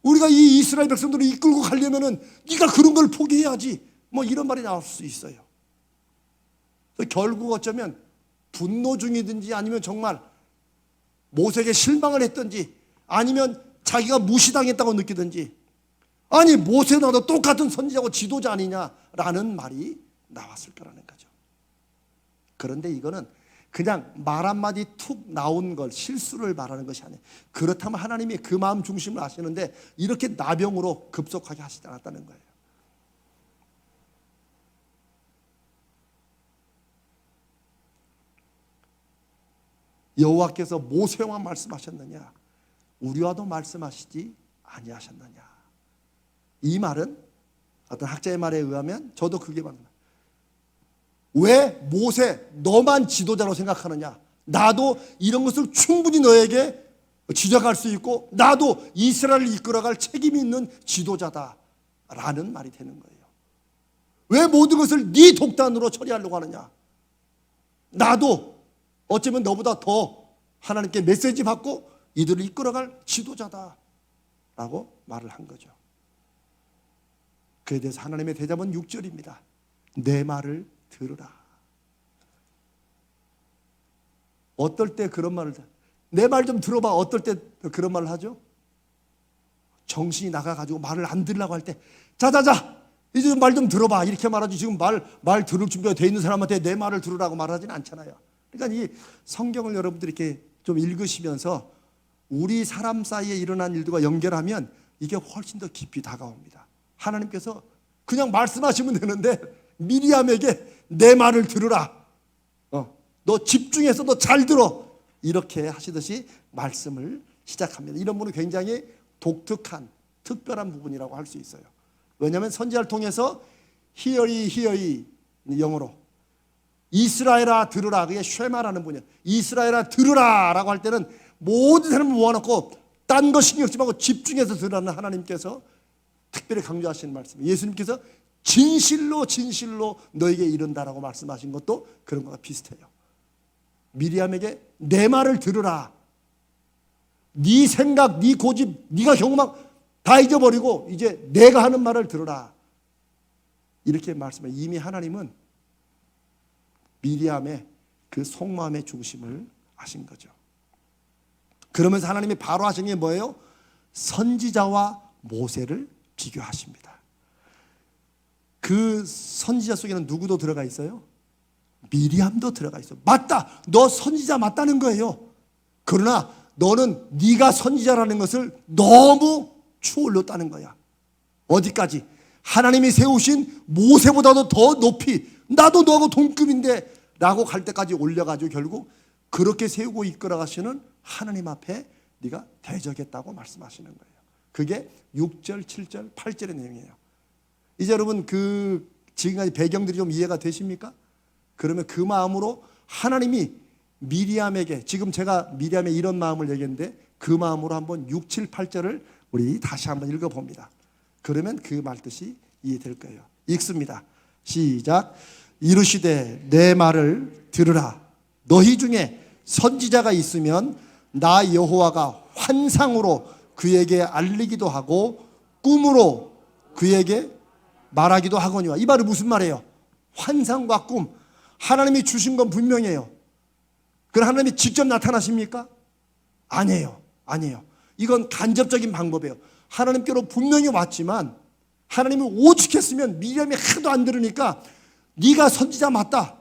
Speaker 1: 우리가 이 이스라엘 백성들을 이끌고 가려면은 네가 그런 걸 포기해야지, 이런 말이 나올 수 있어요. 결국 어쩌면 분노 중이든지 아니면 정말 모세에게 실망을 했든지 아니면 자기가 무시당했다고 느끼든지, 아니 모세 나도 똑같은 선지자고 지도자 아니냐라는 말이 나왔을 거라는 거죠. 그런데 이거는 그냥 말 한마디 툭 나온 걸, 실수를 말하는 것이 아니에요. 그렇다면 하나님이 그 마음 중심을 아시는데 이렇게 나병으로 급속하게 하시지 않았다는 거예요. 여호와께서 모세와 말씀하셨느냐, 우리와도 말씀하시지 아니하셨느냐. 이 말은 어떤 학자의 말에 의하면 저도 그게 맞는, 왜 모세 너만 지도자로 생각하느냐, 나도 이런 것을 충분히 너에게 지적할 수 있고 나도 이스라엘을 이끌어갈 책임이 있는 지도자다라는 말이 되는 거예요. 왜 모든 것을 네 독단으로 처리하려고 하느냐, 나도 어쩌면 너보다 더 하나님께 메시지 받고 이들을 이끌어갈 지도자다라고 말을 한 거죠. 그에 대해서 하나님의 대답은 6절입니다. 내 말을 들으라. 어떨 때 그런 말을, 내 말 좀 들어봐. 어떨 때 그런 말을 하죠? 정신이 나가가지고 말을 안 들으려고 할 때, 자자자 이제 좀 말 좀 들어봐 이렇게 말하지, 지금 말 들을 준비가 돼 있는 사람한테 내 말을 들으라고 말하지는 않잖아요. 그러니까 이 성경을 여러분들이 이렇게 좀 읽으시면서 우리 사람 사이에 일어난 일들과 연결하면 이게 훨씬 더 깊이 다가옵니다. 하나님께서 그냥 말씀하시면 되는데 미리암에게 내 말을 들으라, 너 집중해서 너 잘 들어, 이렇게 하시듯이 말씀을 시작합니다. 이런 부분은 굉장히 독특한 특별한 부분이라고 할 수 있어요. 왜냐하면 선지자를 통해서 hear ye, hear ye, 영어로 이스라엘아 들으라, 그게 쉐마라는 분이에요. 이스라엘아 들으라 라고 할 때는 모든 사람을 모아놓고 딴 거 신경 쓰지 말고 집중해서 들으라는 하나님께서 특별히 강조하시는 말씀이에요. 예수님께서 진실로 진실로 너에게 이른다라고 말씀하신 것도 그런 거가 비슷해요. 미리암에게 내 말을 들으라, 네 생각, 네 고집, 네가 경험한 다 잊어버리고 이제 내가 하는 말을 들으라, 이렇게 말씀해요. 이미 하나님은 미리암의 그 속마음의 중심을 아신 거죠. 그러면서 하나님이 바로 하신 게 뭐예요? 선지자와 모세를 비교하십니다. 그 선지자 속에는 누구도 들어가 있어요? 미리암도 들어가 있어요. 맞다, 너 선지자 맞다는 거예요. 그러나 너는 네가 선지자라는 것을 너무 추올렸다는 거야. 어디까지? 하나님이 세우신 모세보다도 더 높이, 나도 너하고 동급인데 라고 갈 때까지 올려가지고 결국 그렇게 세우고 이끌어 가시는 하나님 앞에 네가 대적했다고 말씀하시는 거예요. 그게 6절, 7절, 8절의 내용이에요. 이제 여러분 그 지금까지 배경들이 좀 이해가 되십니까? 그러면 그 마음으로 하나님이 미리암에게, 지금 제가 미리암의 이런 마음을 얘기했는데 그 마음으로 한번 6, 7, 8절을 우리 다시 한번 읽어봅니다. 그러면 그 말뜻이 이해될 거예요. 읽습니다. 시작. 이르시되 내 말을 들으라. 너희 중에 선지자가 있으면 나 여호와가 환상으로 그에게 알리기도 하고 꿈으로 그에게 말하기도 하거니와. 이 말은 무슨 말이에요? 환상과 꿈, 하나님이 주신 건 분명해요. 그럼 하나님이 직접 나타나십니까? 아니에요. 아니에요. 이건 간접적인 방법이에요. 하나님께로 분명히 왔지만 하나님이 오죽했으면 미리암이 하도 안 들으니까 네가 선지자 맞다,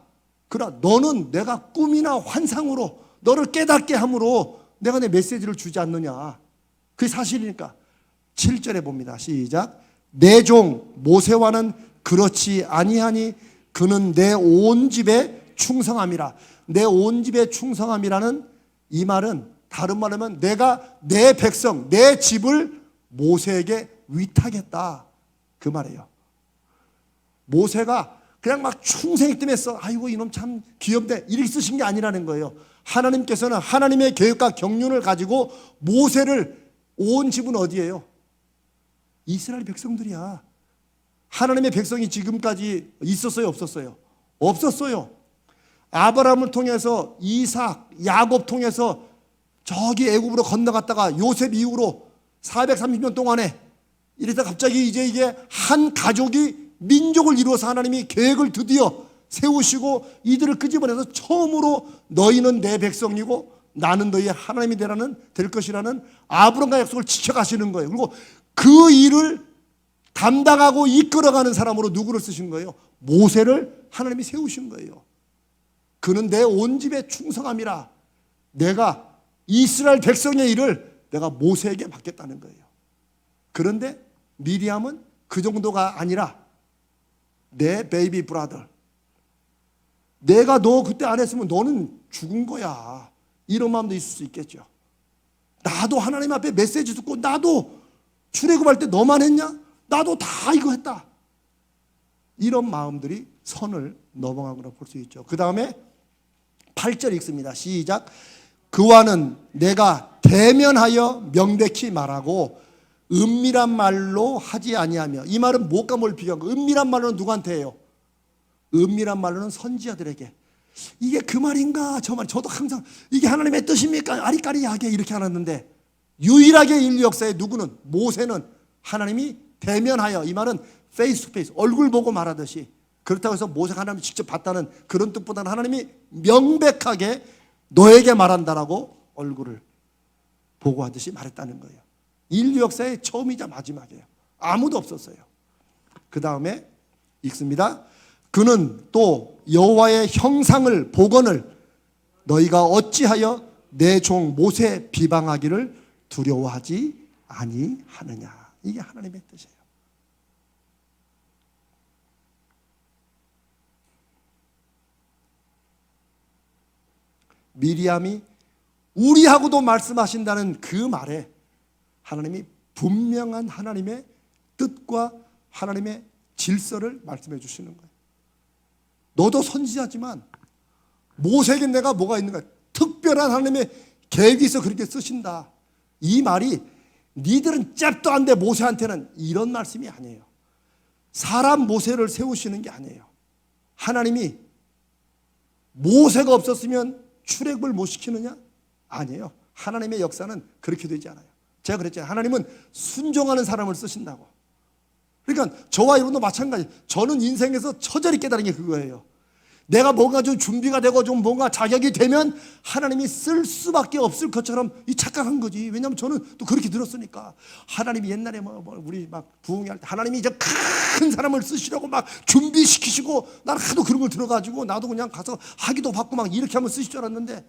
Speaker 1: 그러나 너는 내가 꿈이나 환상으로 너를 깨닫게 함으로 내가 내 메시지를 주지 않느냐, 그게 사실이니까. 7절에 봅니다. 시작. 내 종 모세와는 그렇지 아니하니 그는 내 온 집에 충성함이라. 내 온 집에 충성함이라는 이 말은 다른 말로 하면 내가 내 백성, 내 집을 모세에게 위탁했다, 그 말이에요. 모세가 그냥 막 충성이 뜸했어, 아이고 이놈 참 귀엽네, 이렇게 쓰신 게 아니라는 거예요. 하나님께서는 하나님의 계획과 경륜을 가지고 모세를, 온 집은 어디예요? 이스라엘 백성들이야. 하나님의 백성이 지금까지 있었어요, 없었어요? 없었어요. 아브라함을 통해서 이삭, 야곱 통해서 저기 애굽으로 건너갔다가 요셉 이후로 430년 동안에 이래서 갑자기 이제 이게 한 가족이 민족을 이루어서 하나님이 계획을 드디어 세우시고 이들을 끄집어내서 처음으로 너희는 내 백성이고 나는 너희의 하나님이 될 것이라는 아브라함과 약속을 지켜가시는 거예요. 그리고 그 일을 담당하고 이끌어가는 사람으로 누구를 쓰신 거예요? 모세를 하나님이 세우신 거예요. 그는 내 온 집에 충성함이라. 내가 이스라엘 백성의 일을 내가 모세에게 맡겼다는 거예요. 그런데 미리암은 그 정도가 아니라 내 베이비 브라더, 내가 너 그때 안 했으면 너는 죽은 거야, 이런 마음도 있을 수 있겠죠. 나도 하나님 앞에 메시지 듣고 나도 출애굽할 때 너만 했냐? 나도 다 이거 했다, 이런 마음들이 선을 넘어간 거라고 볼 수 있죠. 그 다음에 8절 읽습니다. 시작. 그와는 내가 대면하여 명백히 말하고 은밀한 말로 하지 아니하며. 이 말은 무엇과 뭘 비교한 거예요? 은밀한 말로는 누구한테 해요? 은밀한 말로는 선지자들에게. 이게 그 말인가 저 말, 저도 항상 이게 하나님의 뜻입니까? 아리까리하게 이렇게 하는데 유일하게 인류 역사에 누구는, 모세는 하나님이 대면하여, 이 말은 페이스 투 페이스, 얼굴 보고 말하듯이 그렇다고 해서 모세가 하나님을 직접 봤다는 그런 뜻보다는 하나님이 명백하게 너에게 말한다라고 얼굴을 보고하듯이 말했다는 거예요. 인류 역사의 처음이자 마지막이에요. 아무도 없었어요. 그 다음에 읽습니다. 그는 또 여호와의 형상을 복원을 너희가 어찌하여 내 종 모세 비방하기를 두려워하지 아니하느냐. 이게 하나님의 뜻이에요. 미리암이 우리하고도 말씀하신다는 그 말에 하나님이 분명한 하나님의 뜻과 하나님의 질서를 말씀해 주시는 거예요. 너도 선지자지만 모세에게 내가 뭐가 있는가? 특별한 하나님의 계획이 있어 그렇게 쓰신다. 이 말이 니들은 짭도 안 돼 모세한테는 이런 말씀이 아니에요. 사람 모세를 세우시는 게 아니에요. 하나님이 모세가 없었으면 출애굽을 못 시키느냐? 아니에요. 하나님의 역사는 그렇게 되지 않아요. 제가 그랬잖아요. 하나님은 순종하는 사람을 쓰신다고. 그러니까 저와 여러분도 마찬가지. 저는 인생에서 처절히 깨달은 게 그거예요. 내가 뭔가 좀 준비가 되고 좀 뭔가 자격이 되면 하나님이 쓸 수밖에 없을 것처럼 이 착각한 거지. 왜냐하면 저는 또 그렇게 들었으니까. 하나님이 옛날에 우리 막 부흥회 할 때 하나님이 이제 큰 사람을 쓰시려고 막 준비시키시고 나는 하도 그런 걸 들어가지고 나도 그냥 가서 하기도 받고 막 이렇게 하면 쓰실 줄 알았는데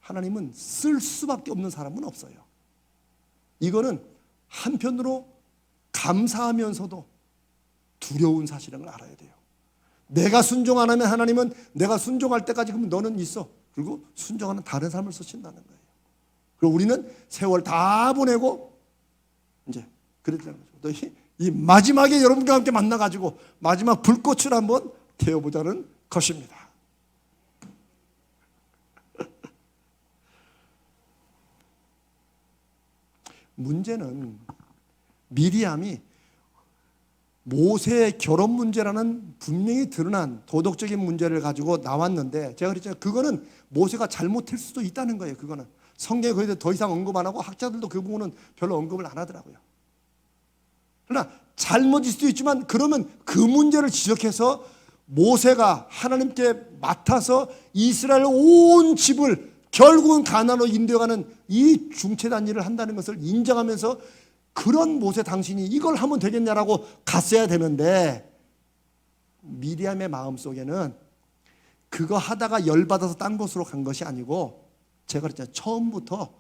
Speaker 1: 하나님은 쓸 수밖에 없는 사람은 없어요. 이거는 한편으로 감사하면서도 두려운 사실인 걸 알아야 돼요. 내가 순종 안 하면 하나님은 내가 순종할 때까지 그러면 너는 있어. 그리고 순종하는 다른 사람을 쓰신다는 거예요. 그리고 우리는 세월 다 보내고 이제 그랬다는 거죠. 이 마지막에 여러분과 함께 만나가지고 마지막 불꽃을 한번 태워보자는 것입니다. 문제는 미리암이 모세의 결혼 문제라는 분명히 드러난 도덕적인 문제를 가지고 나왔는데 제가 그랬잖아요. 그거는 모세가 잘못할 수도 있다는 거예요. 그거는 성경에 거의 더 이상 언급 안 하고 학자들도 그 부분은 별로 언급을 안 하더라고요. 그러나 잘못일 수도 있지만 그러면 그 문제를 지적해서 모세가 하나님께 맡아서 이스라엘 온 집을 결국은 가나안으로 인도해가는 이 중체단 일을 한다는 것을 인정하면서 그런 모세 당신이 이걸 하면 되겠냐라고 갔어야 되는데 미리암의 마음속에는 그거 하다가 열받아서 딴 곳으로 간 것이 아니고 제가 그랬잖아요. 처음부터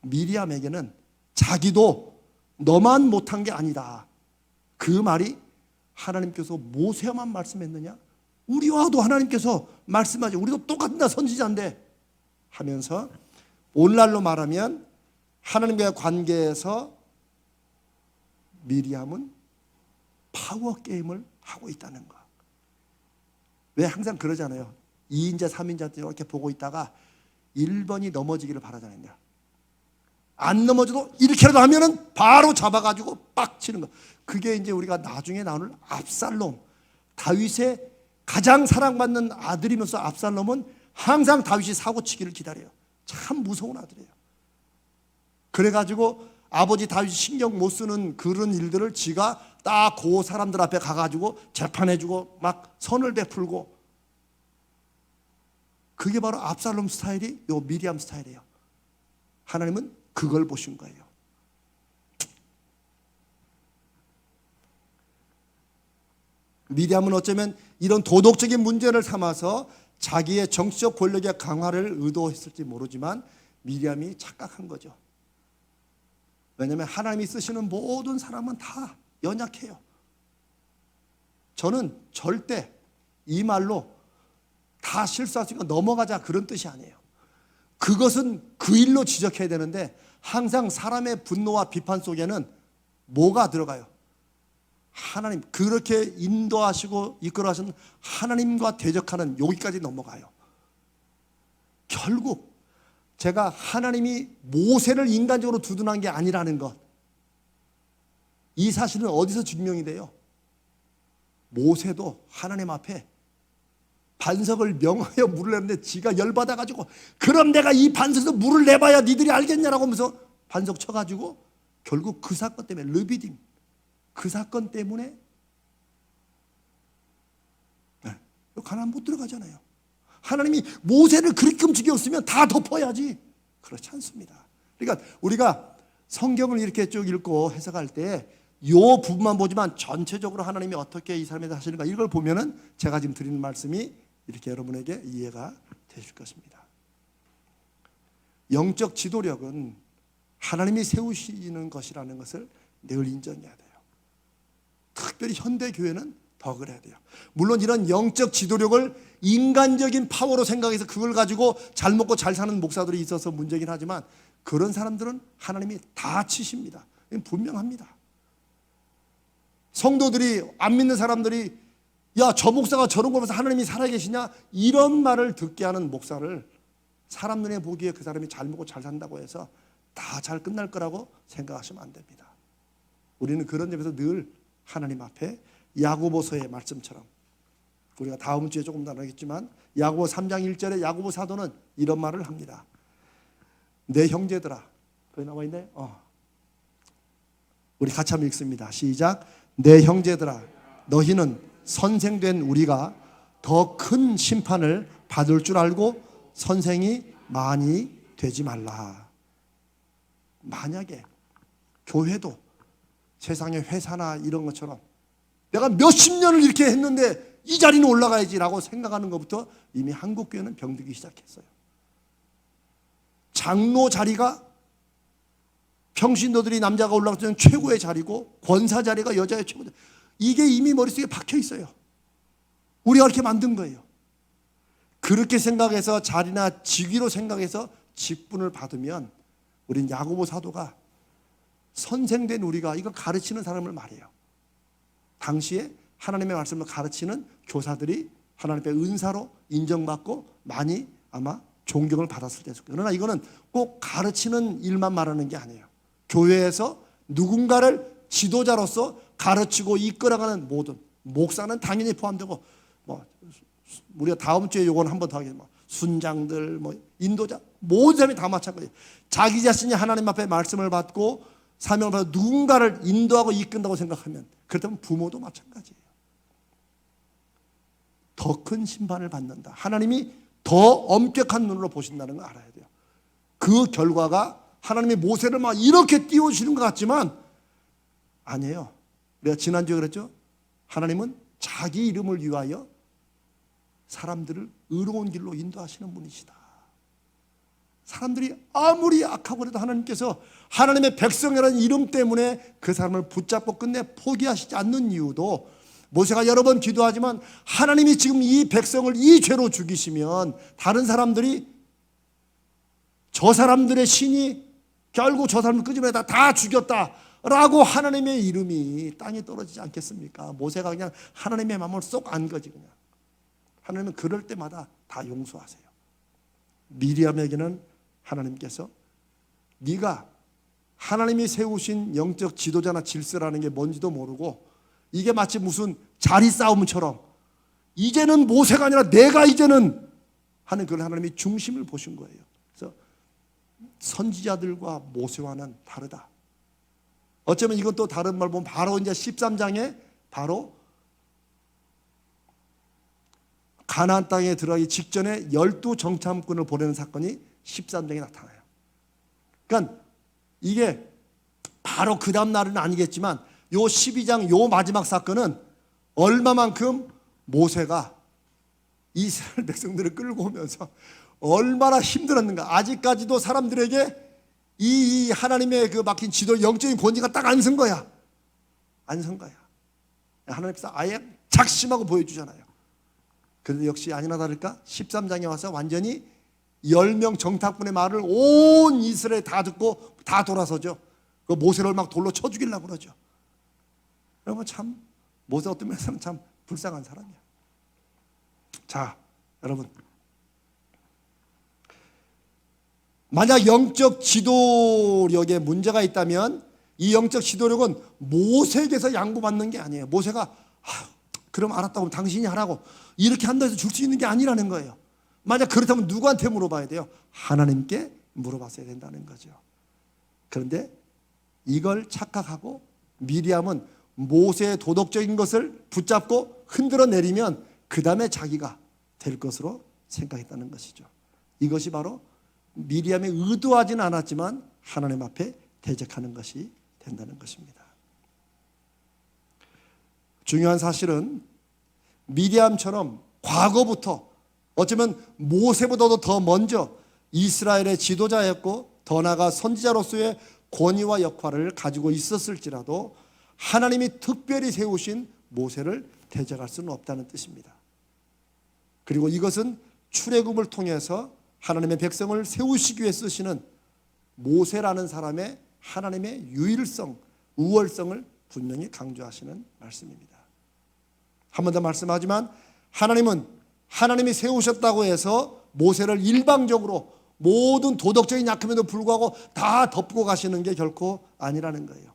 Speaker 1: 미리암에게는 자기도 너만 못한 게 아니다. 그 말이 하나님께서 모세만 말씀했느냐? 우리와도 하나님께서 말씀하지. 우리도 똑같은 선지자인데 하면서 오늘날로 말하면 하나님과의 관계에서 미리암은 파워 게임을 하고 있다는 거. 왜 항상 그러잖아요. 2인자 3인자 이렇게 보고 있다가 1번이 넘어지기를 바라잖아요. 안 넘어져도 이렇게라도 하면은 바로 잡아가지고 빡 치는 거. 그게 이제 우리가 나중에 나오는 압살롬, 다윗의 가장 사랑받는 아들이면서 압살롬은 항상 다윗이 사고치기를 기다려요. 참 무서운 아들이에요. 그래가지고 아버지 다윗이 신경 못 쓰는 그런 일들을 지가 딱 그 사람들 앞에 가가지고 재판해주고 막 선을 베풀고, 그게 바로 압살롬 스타일이 요 미리암 스타일이에요. 하나님은 그걸 보신 거예요. 미리암은 어쩌면 이런 도덕적인 문제를 삼아서 자기의 정치적 권력의 강화를 의도했을지 모르지만 미리암이 착각한 거죠. 왜냐하면 하나님이 쓰시는 모든 사람은 다 연약해요. 저는 절대 이 말로 다 실수했으니까 넘어가자 그런 뜻이 아니에요. 그것은 그 일로 지적해야 되는데 항상 사람의 분노와 비판 속에는 뭐가 들어가요? 하나님, 그렇게 인도하시고 이끌어하신 하나님과 대적하는 여기까지 넘어가요. 결국 제가 하나님이 모세를 인간적으로 두둔한 게 아니라는 것, 이 사실은 어디서 증명이 돼요? 모세도 하나님 앞에 반석을 명하여 물을 내는데 지가 열받아가지고 그럼 내가 이 반석에서 물을 내봐야 니들이 알겠냐라고 하면서 반석 쳐가지고 결국 그 사건 때문에 르비딤, 그 사건 때문에 가나안 못 들어가잖아요. 하나님이 모세를 그렇게 움직였으면 다 덮어야지. 그렇지 않습니다. 그러니까 우리가 성경을 이렇게 쭉 읽고 해석할 때 이 부분만 보지만 전체적으로 하나님이 어떻게 이 사람에 대해 하시는가 이걸 보면은 제가 지금 드리는 말씀이 이렇게 여러분에게 이해가 되실 것입니다. 영적 지도력은 하나님이 세우시는 것이라는 것을 늘 인정해야 돼요. 특별히 현대 교회는 더 그래야 돼요. 물론 이런 영적 지도력을 인간적인 파워로 생각해서 그걸 가지고 잘 먹고 잘 사는 목사들이 있어서 문제긴 하지만 그런 사람들은 하나님이 다 치십니다. 분명합니다. 성도들이 안 믿는 사람들이 야, 저 목사가 저런 걸 봐서 하나님이 살아계시냐 이런 말을 듣게 하는 목사를 사람 눈에 보기에 그 사람이 잘 먹고 잘 산다고 해서 다 잘 끝날 거라고 생각하시면 안 됩니다. 우리는 그런 점에서 늘 하나님 앞에 야고보서의 말씀처럼 우리가 다음 주에 조금 더 나누겠지만 야고보 3장 1절에 야고보 사도는 이런 말을 합니다. 내 형제들아, 거기 나와 있네. 우리 같이 한번 읽습니다. 시작. 내 형제들아, 너희는 선생된 우리가 더 큰 심판을 받을 줄 알고 선생이 많이 되지 말라. 만약에 교회도 세상의 회사나 이런 것처럼 내가 몇십 년을 이렇게 했는데 이 자리는 올라가야지라고 생각하는 것부터 이미 한국 교회는 병들기 시작했어요. 장로 자리가 평신도들이 남자가 올라갔을 때는 최고의 자리고 권사 자리가 여자의 최고의 자리. 이게 이미 머릿속에 박혀 있어요. 우리가 그렇게 만든 거예요. 그렇게 생각해서 자리나 직위로 생각해서 직분을 받으면 우린 야고보 사도가 선생된 우리가 이거 가르치는 사람을 말해요. 당시에 하나님의 말씀을 가르치는 교사들이 하나님의 은사로 인정받고 많이 아마 존경을 받았을 때였어요. 그러나 이거는 꼭 가르치는 일만 말하는 게 아니에요. 교회에서 누군가를 지도자로서 가르치고 이끌어가는 모든 목사는 당연히 포함되고 우리가 다음 주에 요건 한 번 더 하겠지만 순장들 인도자 모든 사람이 다 마찬가지예요. 자기 자신이 하나님 앞에 말씀을 받고 사명을 받아 누군가를 인도하고 이끈다고 생각하면 그렇다면 부모도 마찬가지예요. 더 큰 심판을 받는다. 하나님이 더 엄격한 눈으로 보신다는 걸 알아야 돼요. 그 결과가 하나님이 모세를 막 이렇게 띄워주시는 것 같지만 아니에요. 내가 지난주에 그랬죠. 하나님은 자기 이름을 위하여 사람들을 의로운 길로 인도하시는 분이시다. 사람들이 아무리 악하고 해도 하나님께서 하나님의 백성이라는 이름 때문에 그 사람을 붙잡고 끝내 포기하시지 않는 이유도 모세가 여러 번 기도하지만 하나님이 지금 이 백성을 이 죄로 죽이시면 다른 사람들이 저 사람들의 신이 결국 저 사람을 끄집어내다 다 죽였다라고 하나님의 이름이 땅에 떨어지지 않겠습니까? 모세가 그냥 하나님의 마음을 쏙 안 거지 그냥. 하나님은 그럴 때마다 다 용서하세요. 미리암에게는 하나님께서 네가 하나님이 세우신 영적 지도자나 질서라는 게 뭔지도 모르고 이게 마치 무슨 자리 싸움처럼 이제는 모세가 아니라 내가 이제는 하는 그걸 하나님이 중심을 보신 거예요. 그래서 선지자들과 모세와는 다르다. 어쩌면 이건 또 다른 말 보면 바로 이제 13장에 바로 가나안 땅에 들어가기 직전에 12 정탐꾼을 보내는 사건이 13장에 나타나요. 그러니까 이게 바로 그 다음 날은 아니겠지만 요 12장 요 마지막 사건은 얼마만큼 모세가 이스라엘 백성들을 끌고 오면서 얼마나 힘들었는가. 아직까지도 사람들에게 이 하나님의 그 막힌 지도 영적인 권위가 딱 안 선 거야. 안 선 거야. 하나님께서 아예 작심하고 보여주잖아요. 그런데 역시 아니나 다를까 13장에 와서 완전히 10명 정탐꾼의 말을 온 이스라엘 다 듣고 다 돌아서죠. 그 모세를 막 돌로 쳐 죽이려고 그러죠. 여러분 참 모세 어떤 면에서는 참 불쌍한 사람이야. 자, 여러분 만약 영적 지도력에 문제가 있다면 이 영적 지도력은 모세에게서 양보받는 게 아니에요. 모세가 그럼 알았다고 당신이 하라고 이렇게 한다 해서 줄 수 있는 게 아니라는 거예요. 만약 그렇다면 누구한테 물어봐야 돼요? 하나님께 물어봤어야 된다는 거죠. 그런데 이걸 착각하고 미리암은 모세의 도덕적인 것을 붙잡고 흔들어 내리면 그 다음에 자기가 될 것으로 생각했다는 것이죠. 이것이 바로 미리암이 의도하지는 않았지만 하나님 앞에 대적하는 것이 된다는 것입니다. 중요한 사실은 미리암처럼 과거부터 어쩌면 모세보다도 더 먼저 이스라엘의 지도자였고 더 나아가 선지자로서의 권위와 역할을 가지고 있었을지라도 하나님이 특별히 세우신 모세를 대적할 수는 없다는 뜻입니다. 그리고 이것은 출애굽을 통해서 하나님의 백성을 세우시기 위해 쓰시는 모세라는 사람의 하나님의 유일성, 우월성을 분명히 강조하시는 말씀입니다. 한 번 더 말씀하지만 하나님은 하나님이 세우셨다고 해서 모세를 일방적으로 모든 도덕적인 약함에도 불구하고 다 덮고 가시는 게 결코 아니라는 거예요.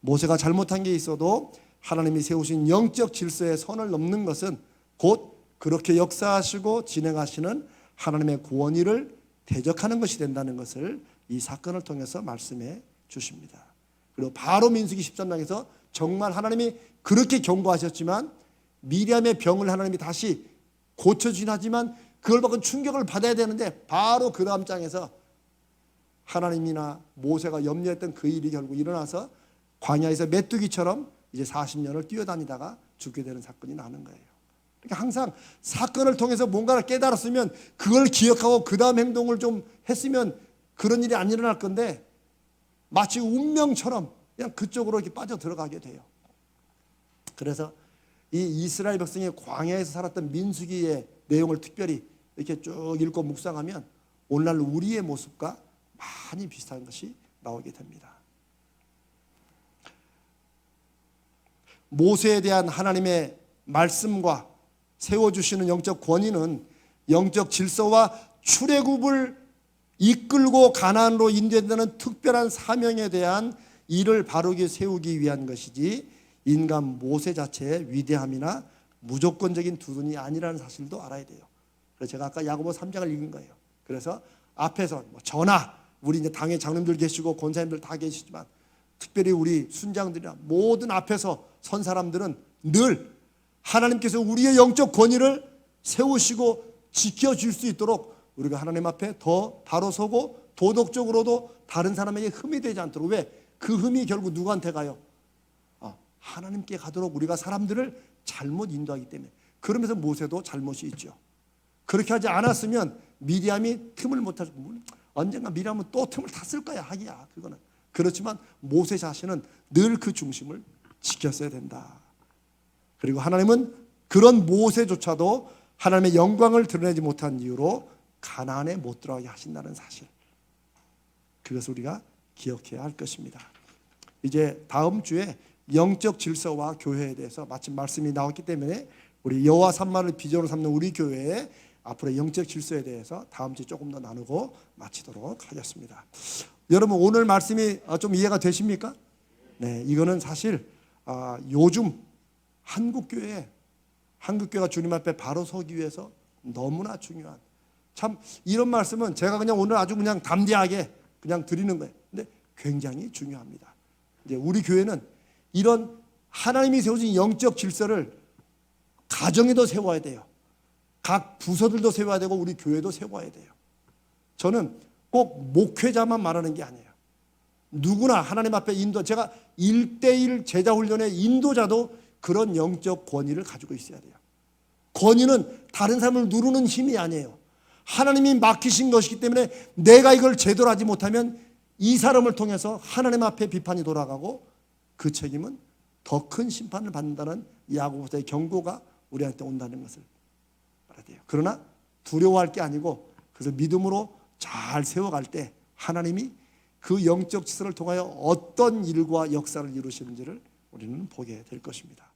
Speaker 1: 모세가 잘못한 게 있어도 하나님이 세우신 영적 질서의 선을 넘는 것은 곧 그렇게 역사하시고 진행하시는 하나님의 권위를 대적하는 것이 된다는 것을 이 사건을 통해서 말씀해 주십니다. 그리고 바로 민수기 13장에서 정말 하나님이 그렇게 경고하셨지만 미리암의 병을 하나님이 다시 고쳐주긴 하지만 그걸 받고 충격을 받아야 되는데 바로 그 다음 장에서 하나님이나 모세가 염려했던 그 일이 결국 일어나서 광야에서 메뚜기처럼 이제 40년을 뛰어다니다가 죽게 되는 사건이 나는 거예요. 그러니까 항상 사건을 통해서 뭔가를 깨달았으면 그걸 기억하고 그 다음 행동을 좀 했으면 그런 일이 안 일어날 건데 마치 운명처럼 그냥 그쪽으로 이렇게 빠져 들어가게 돼요. 그래서 이 이스라엘 백성이 광야에서 살았던 민수기의 내용을 특별히 이렇게 쭉 읽고 묵상하면 오늘날 우리의 모습과 많이 비슷한 것이 나오게 됩니다. 모세에 대한 하나님의 말씀과 세워주시는 영적 권위는 영적 질서와 출애굽을 이끌고 가나안으로 인도한다는 특별한 사명에 대한 일을 바르게 세우기 위한 것이지 인간 모세 자체의 위대함이나 무조건적인 두둔이 아니라는 사실도 알아야 돼요. 그래서 제가 아까 야고보 3장을 읽은 거예요. 그래서 앞에서 전하 우리 이제 당의 장님들 계시고 권사님들 다 계시지만 특별히 우리 순장들이나 모든 앞에서 선 사람들은 늘 하나님께서 우리의 영적 권위를 세우시고 지켜줄 수 있도록 우리가 하나님 앞에 더 바로 서고 도덕적으로도 다른 사람에게 흠이 되지 않도록 왜? 그 흠이 결국 누구한테 가요? 하나님께 가도록 우리가 사람들을 잘못 인도하기 때문에 그러면서 모세도 잘못이 있죠. 그렇게 하지 않았으면 미리암이 틈을 못할 언젠가 미리암은 또 틈을 탔을 거야 하기야 그거는. 그렇지만 모세 자신은 늘 그 중심을 지켰어야 된다. 그리고 하나님은 그런 모세조차도 하나님의 영광을 드러내지 못한 이유로 가나안에 못 들어가게 하신다는 사실, 그것을 우리가 기억해야 할 것입니다. 이제 다음 주에 영적 질서와 교회에 대해서 마침 말씀이 나왔기 때문에 우리 여호와 산마를 비전으로 삼는 우리 교회의 앞으로 영적 질서에 대해서 다음 주에 조금 더 나누고 마치도록 하겠습니다. 여러분 오늘 말씀이 좀 이해가 되십니까? 네, 이거는 사실 요즘 한국교회가 주님 앞에 바로 서기 위해서 너무나 중요한, 참 이런 말씀은 제가 그냥 오늘 아주 그냥 담대하게 그냥 드리는 거예요. 근데 굉장히 중요합니다. 이제 우리 교회는 이런 하나님이 세우신 영적 질서를 가정에도 세워야 돼요. 각 부서들도 세워야 되고 우리 교회도 세워야 돼요. 저는 꼭 목회자만 말하는 게 아니에요. 누구나 하나님 앞에 제가 1:1 제자 훈련의 인도자도 그런 영적 권위를 가지고 있어야 돼요. 권위는 다른 사람을 누르는 힘이 아니에요. 하나님이 맡기신 것이기 때문에 내가 이걸 제대로 하지 못하면 이 사람을 통해서 하나님 앞에 비판이 돌아가고 그 책임은 더 큰 심판을 받는다는 야고보서의 경고가 우리한테 온다는 것을 알아야 돼요. 그러나 두려워할 게 아니고 그래서 믿음으로 잘 세워갈 때 하나님이 그 영적 질서를 통하여 어떤 일과 역사를 이루시는지를 우리는 보게 될 것입니다.